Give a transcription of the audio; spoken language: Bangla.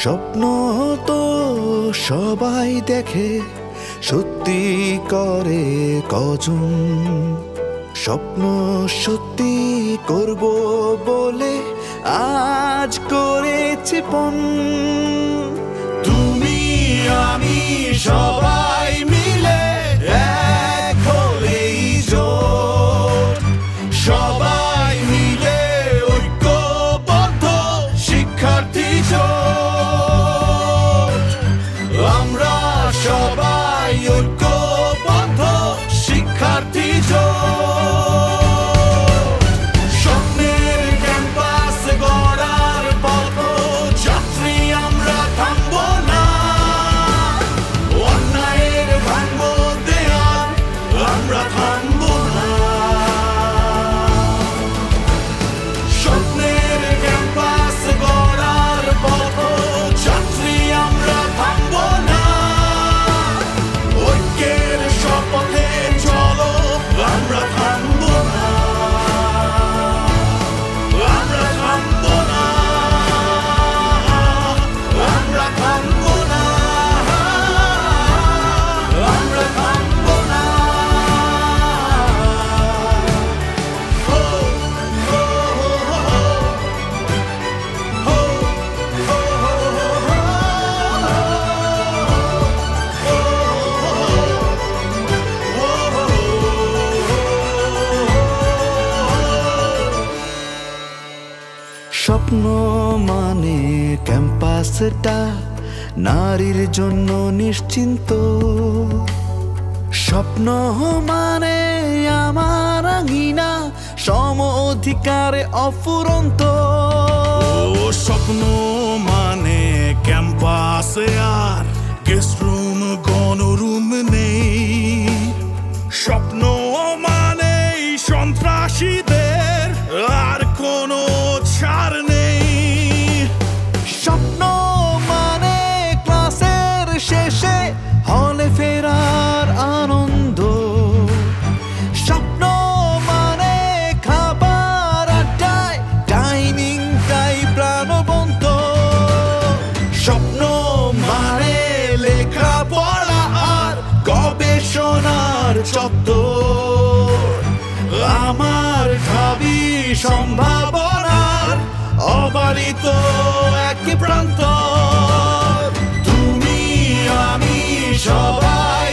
স্বপ্ন তো সবাই দেখে, সত্যি করে কজন? স্বপ্ন সত্যি করব বলে আজ করেছি পণ। তুমি আমি সবাই মিলে এক হলেই জোট, সবাই মিলে ঐক্যবদ্ধ শিক্ষার্থী জোট। আমরা সবাই ঐক্যবদ্ধ শিক্ষার্থী জোট। স্বপ্নের ক্যাম্পাস গড়ার পথযাত্রী আমরা থামব না, অন্যায়ের ভাঙব দেয়াল আমরা থামব না। স্বপ্নের ক্যাম্পাস গড়ার পথযাত্রী আমরা থামব না, ঐক্যের শপথে চলো আমরা থামব না, আমরা থামব না, আমরা থামব না, আমরা থামব না। হো হো হো স্বপ্ন মানে ক্যাম্পাসটা নারীর জন্য নিশ্চিন্ত। স্বপ্ন মানে আমার আঙিনা সম অধিকারে অফুরন্ত। স্বপ্ন মানে ক্যাম্পাসে আর গেস্ট রুম গণরুম নেই। স্বপ্ন মানে সন্ত্রাসীদের আর কোনো ছাড় নেই। স্বপ্ন মানে ক্লাসের শেষে হলে ফেরার আনন্দ। স্বপ্ন মানে খাবার আড্ডায় ডাইনিংটাই প্রাণবন্ত। স্বপ্ন মানে লেখাপড়া আর গবেষণার চত্বর। আমার ভাবি সম্ভাবনার অবারিত এক প্রান্ত। তুমি আমি সবাই